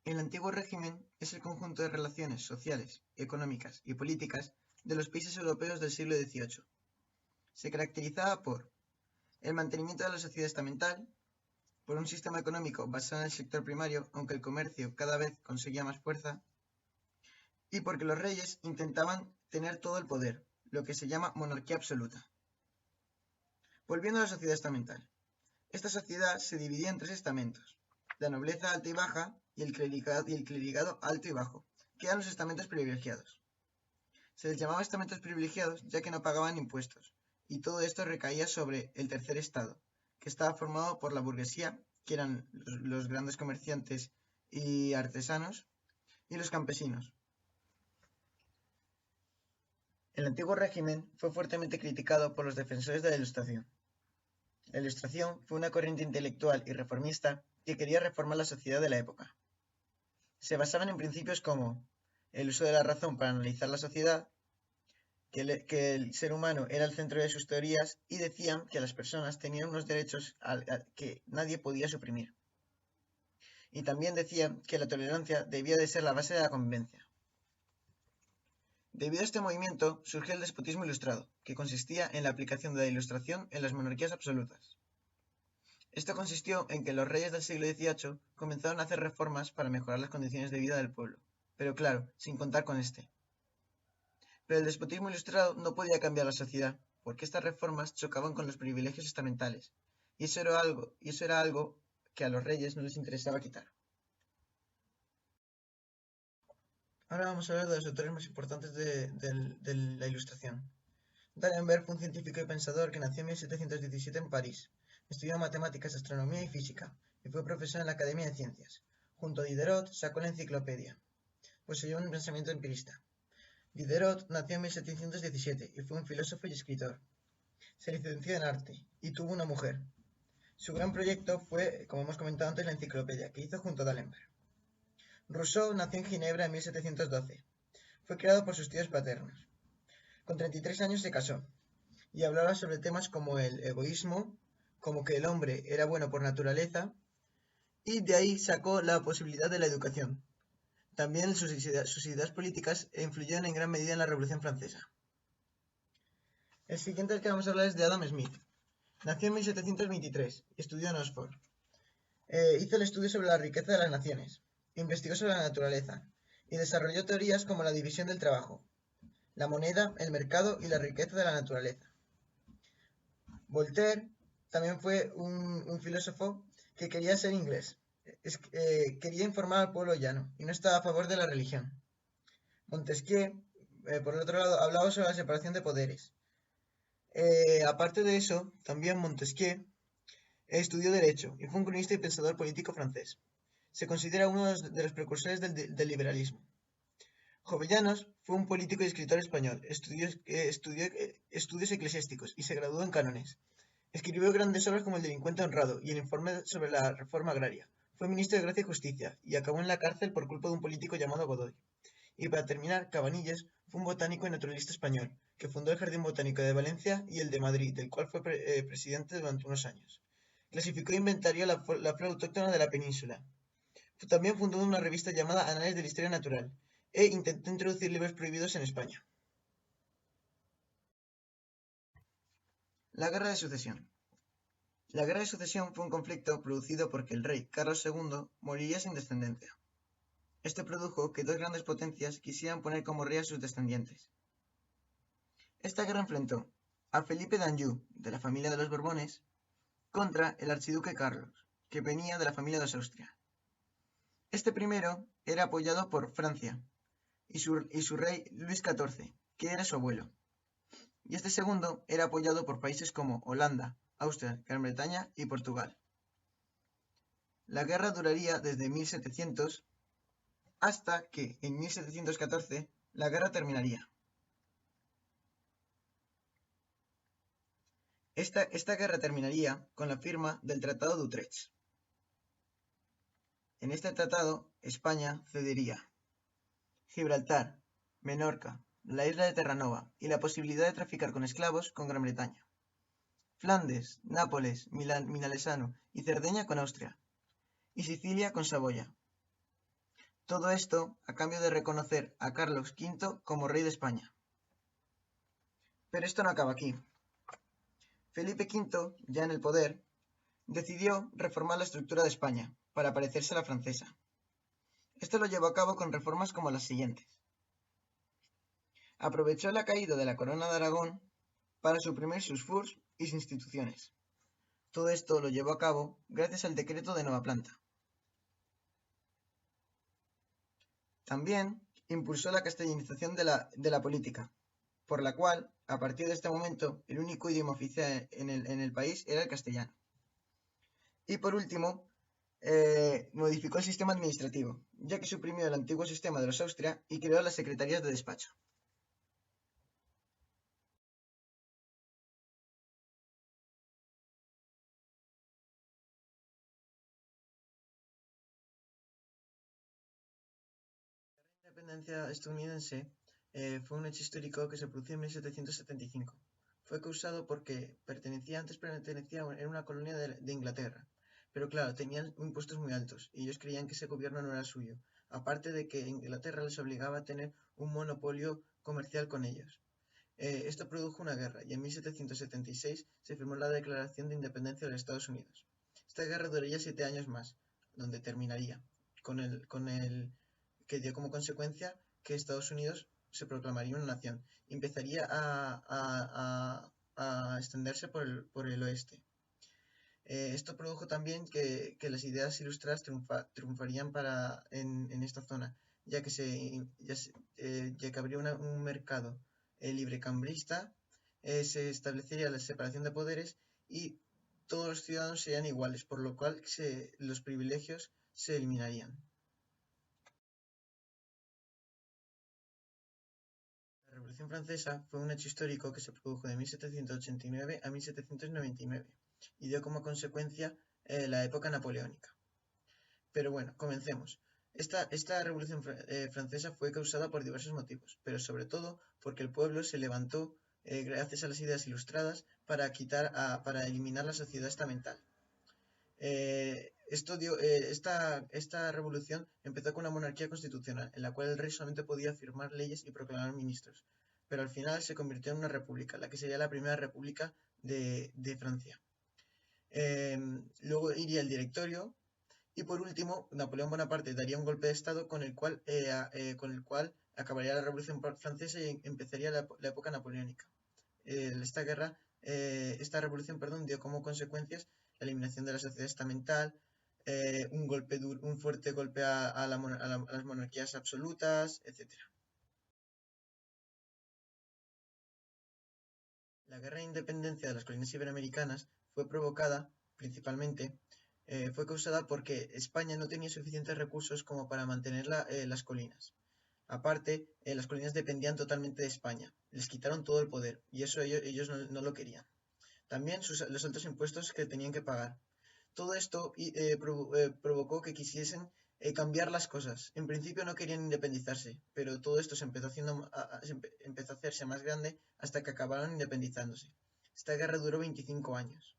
El antiguo régimen es el conjunto de relaciones sociales, económicas y políticas de los países europeos del siglo XVIII. Se caracterizaba por el mantenimiento de la sociedad estamental, por un sistema económico basado en el sector primario, aunque el comercio cada vez conseguía más fuerza, y porque los reyes intentaban tener todo el poder, lo que se llama monarquía absoluta. Volviendo a la sociedad estamental. Esta sociedad se dividía en tres estamentos: la nobleza alta y baja y el clerigado alto y bajo, que eran los estamentos privilegiados. Se les llamaba estamentos privilegiados ya que no pagaban impuestos, y todo esto recaía sobre el tercer estado, que estaba formado por la burguesía, que eran los grandes comerciantes y artesanos, y los campesinos. El antiguo régimen fue fuertemente criticado por los defensores de la Ilustración. La Ilustración fue una corriente intelectual y reformista que quería reformar la sociedad de la época. Se basaban en principios como el uso de la razón para analizar la sociedad, que el ser humano era el centro de sus teorías, y decían que las personas tenían unos derechos que nadie podía suprimir. Y también decían que la tolerancia debía de ser la base de la convivencia. Debido a este movimiento surgió el despotismo ilustrado, que consistía en la aplicación de la Ilustración en las monarquías absolutas. Esto consistió en que los reyes del siglo XVIII comenzaron a hacer reformas para mejorar las condiciones de vida del pueblo, pero claro, sin contar con este. Pero el despotismo ilustrado no podía cambiar la sociedad, porque estas reformas chocaban con los privilegios estamentales, y eso era algo que a los reyes no les interesaba quitar. Ahora vamos a hablar de los autores más importantes de la Ilustración. D'Alembert fue un científico y pensador que nació en 1717 en París. Estudió matemáticas, astronomía y física, y fue profesor en la Academia de Ciencias. Junto a Diderot sacó la enciclopedia. Poseyó un pensamiento empirista. Diderot nació en 1717 y fue un filósofo y escritor. Se licenció en arte y tuvo una mujer. Su gran proyecto fue, como hemos comentado antes, la enciclopedia, que hizo junto a D'Alembert. Rousseau nació en Ginebra en 1712. Fue criado por sus tíos paternos. Con 33 años se casó y hablaba sobre temas como el egoísmo, como que el hombre era bueno por naturaleza, y de ahí sacó la posibilidad de la educación. También sus ideas políticas influyeron en gran medida en la Revolución Francesa. El siguiente del que vamos a hablar es de Adam Smith. Nació en 1723 y estudió en Oxford. Hizo el estudio sobre la riqueza de las naciones, investigó sobre la naturaleza y desarrolló teorías como la división del trabajo, la moneda, el mercado y la riqueza de la naturaleza. Voltaire también fue un filósofo que quería ser inglés. Quería informar al pueblo llano y no estaba a favor de la religión. Montesquieu, por el otro lado, hablaba sobre la separación de poderes. Aparte de eso, también Montesquieu estudió Derecho y fue un cronista y pensador político francés. Se considera uno de los precursores del liberalismo. Jovellanos fue un político y escritor español. Estudió estudios eclesiásticos y se graduó en cánones. Escribió grandes obras como El delincuente honrado y el informe sobre la reforma agraria. Fue ministro de Gracia y Justicia y acabó en la cárcel por culpa de un político llamado Godoy. Y para terminar, Cabanilles fue un botánico y naturalista español, que fundó el Jardín Botánico de Valencia y el de Madrid, del cual fue presidente durante unos años. Clasificó e inventarió la flora autóctona de la península. También fundó una revista llamada Anales de la Historia Natural e intentó introducir libros prohibidos en España. La Guerra de Sucesión. La Guerra de Sucesión fue un conflicto producido porque el rey Carlos II moriría sin descendencia. Esto produjo que dos grandes potencias quisieran poner como rey a sus descendientes. Esta guerra enfrentó a Felipe d'Anjou, de la familia de los Borbones, contra el archiduque Carlos, que venía de la familia de los Austria. Este primero era apoyado por Francia y su rey Luis XIV, que era su abuelo. Y este segundo era apoyado por países como Holanda, Austria, Gran Bretaña y Portugal. La guerra duraría desde 1700 hasta que en 1714 la guerra terminaría. Esta guerra terminaría con la firma del Tratado de Utrecht. En este tratado, España cedería Gibraltar, Menorca, la isla de Terranova y la posibilidad de traficar con esclavos con Gran Bretaña. Flandes, Nápoles, Milán, Minalesano y Cerdeña con Austria, y Sicilia con Saboya. Todo esto a cambio de reconocer a Carlos V como rey de España. Pero esto no acaba aquí. Felipe V, ya en el poder, decidió reformar la estructura de España para parecerse a la francesa. Esto lo llevó a cabo con reformas como las siguientes. Aprovechó la caída de la corona de Aragón para suprimir sus FURs y sus instituciones. Todo esto lo llevó a cabo gracias al decreto de Nueva Planta. También impulsó la castellanización de la política, por la cual, a partir de este momento, el único idioma oficial en el país era el castellano. Y por último, modificó el sistema administrativo, ya que suprimió el antiguo sistema de los Austria y creó las secretarías de despacho. La independencia estadounidense fue un hecho histórico que se produjo en 1775. Fue causado porque era una colonia de Inglaterra. Pero claro, tenían impuestos muy altos y ellos creían que ese gobierno no era suyo. Aparte de que Inglaterra les obligaba a tener un monopolio comercial con ellos. Esto produjo una guerra y en 1776 se firmó la Declaración de Independencia de los Estados Unidos. Esta guerra duraría 7 años más, donde terminaría con el que dio como consecuencia que Estados Unidos se proclamaría una nación y empezaría a extenderse por el oeste. Esto produjo también que las ideas ilustradas triunfarían en esta zona, ya que habría un mercado librecambrista, se establecería la separación de poderes y todos los ciudadanos serían iguales, por lo cual los privilegios se eliminarían. La Revolución Francesa fue un hecho histórico que se produjo de 1789 a 1799 y dio como consecuencia la época napoleónica. Pero bueno, comencemos. Esta Revolución Francesa fue causada por diversos motivos, pero sobre todo porque el pueblo se levantó gracias a las ideas ilustradas para eliminar la sociedad estamental. Esta revolución empezó con una monarquía constitucional, en la cual el rey solamente podía firmar leyes y proclamar ministros, pero al final se convirtió en una república, la que sería la primera república de Francia. Luego iría el directorio y por último Napoleón Bonaparte daría un golpe de estado con el cual acabaría la Revolución Francesa y empezaría la época napoleónica. Esta revolución, perdón, dio como consecuencias la eliminación de la sociedad estamental, un fuerte golpe a las monarquías absolutas, etc. La guerra de independencia de las colinas iberoamericanas fue causada porque España no tenía suficientes recursos como para mantener las colinas. Aparte, las colinas dependían totalmente de España. Les quitaron todo el poder y eso ellos no lo querían. También los altos impuestos que tenían que pagar. Todo esto provocó que quisiesen cambiar las cosas. En principio no querían independizarse, pero todo esto se empezó a hacerse más grande hasta que acabaron independizándose. Esta guerra duró 25 años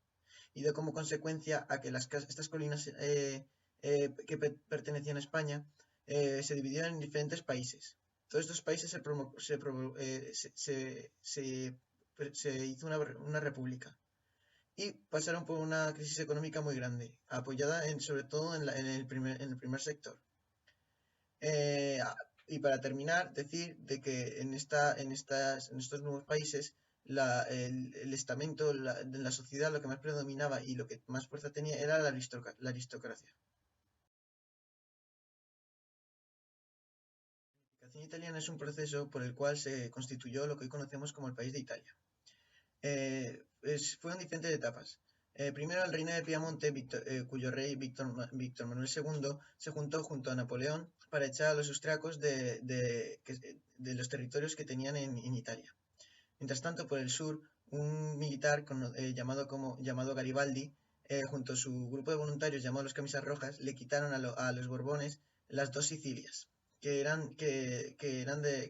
y dio como consecuencia a que estas colinas que pertenecían a España se dividieron en diferentes países. Todos estos países se hizo una república y pasaron por una crisis económica muy grande, apoyada sobre todo en el primer sector. Eh, y para terminar, decir de que en estos nuevos países el estamento de la sociedad lo que más predominaba y lo que más fuerza tenía era la aristocracia. La unificación italiana es un proceso por el cual se constituyó lo que hoy conocemos como el país de Italia. Fueron diferentes etapas. Primero el reino de Piamonte, cuyo rey Víctor Manuel II se juntó junto a Napoleón para echar a los austriacos de los territorios que tenían en Italia. Mientras tanto, por el sur, un militar llamado Garibaldi, junto a su grupo de voluntarios llamados los Camisas Rojas, le quitaron a los Borbones las dos Sicilias, que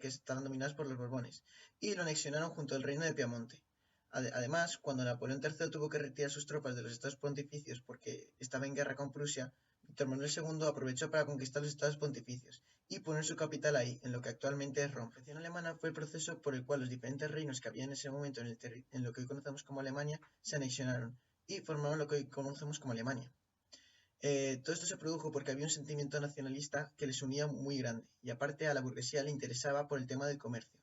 estaban dominadas por los Borbones, y lo anexionaron junto al reino de Piamonte. Además, cuando Napoleón III tuvo que retirar sus tropas de los estados pontificios porque estaba en guerra con Prusia, Víctor Manuel II aprovechó para conquistar los estados pontificios y poner su capital ahí, en lo que actualmente es Roma. La Revolución alemana fue el proceso por el cual los diferentes reinos que había en ese momento en lo que hoy conocemos como Alemania se anexionaron y formaron lo que hoy conocemos como Alemania. Todo esto se produjo porque había un sentimiento nacionalista que les unía muy grande, y aparte a la burguesía le interesaba por el tema del comercio.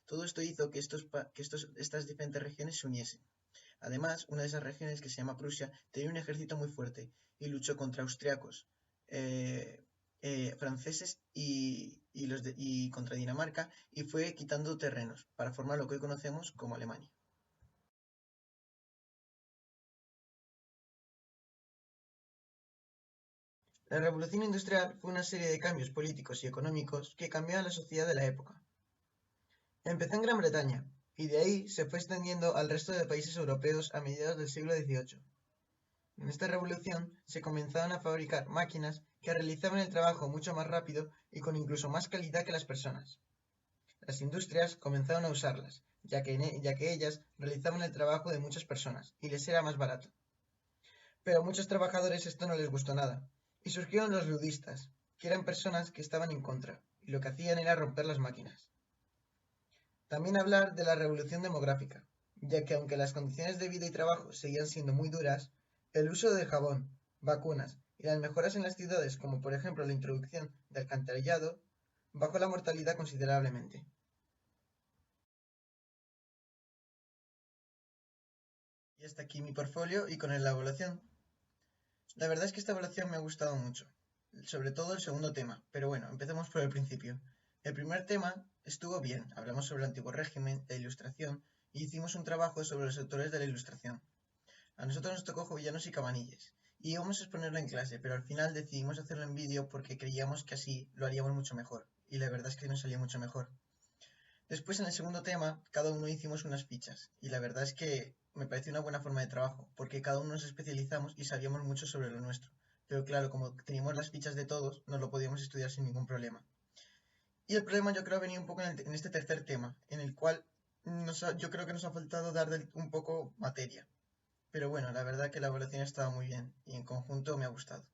Todo esto hizo que estas diferentes regiones se uniesen. Además, una de esas regiones, que se llama Prusia, tenía un ejército muy fuerte y luchó contra austriacos, franceses y contra Dinamarca, y fue quitando terrenos para formar lo que hoy conocemos como Alemania. La Revolución Industrial fue una serie de cambios políticos y económicos que cambiaron la sociedad de la época. Empezó en Gran Bretaña, y de ahí se fue extendiendo al resto de países europeos a mediados del siglo XVIII. En esta revolución se comenzaron a fabricar máquinas que realizaban el trabajo mucho más rápido y con incluso más calidad que las personas. Las industrias comenzaron a usarlas, ya que ellas realizaban el trabajo de muchas personas y les era más barato. Pero a muchos trabajadores esto no les gustó nada, y surgieron los ludistas, que eran personas que estaban en contra, y lo que hacían era romper las máquinas. También hablar de la revolución demográfica, ya que aunque las condiciones de vida y trabajo seguían siendo muy duras, el uso de jabón, vacunas y las mejoras en las ciudades, como por ejemplo la introducción del alcantarillado, bajó la mortalidad considerablemente. Y hasta aquí mi portfolio y con la evaluación. La verdad es que esta evaluación me ha gustado mucho, sobre todo el segundo tema, pero bueno, empecemos por el principio. El primer tema estuvo bien, hablamos sobre el antiguo régimen, la ilustración, y hicimos un trabajo sobre los autores de la ilustración. A nosotros nos tocó Jovellanos y Cabanilles, y íbamos a exponerlo en clase, pero al final decidimos hacerlo en vídeo porque creíamos que así lo haríamos mucho mejor, y la verdad es que nos salió mucho mejor. Después, en el segundo tema, cada uno hicimos unas fichas, y la verdad es que me pareció una buena forma de trabajo, porque cada uno nos especializamos y sabíamos mucho sobre lo nuestro. Pero claro, como teníamos las fichas de todos, nos lo podíamos estudiar sin ningún problema. Y el problema yo creo ha venido un poco en este tercer tema, en el cual yo creo que nos ha faltado dar un poco materia. Pero bueno, la verdad que la evaluación estaba muy bien y en conjunto me ha gustado.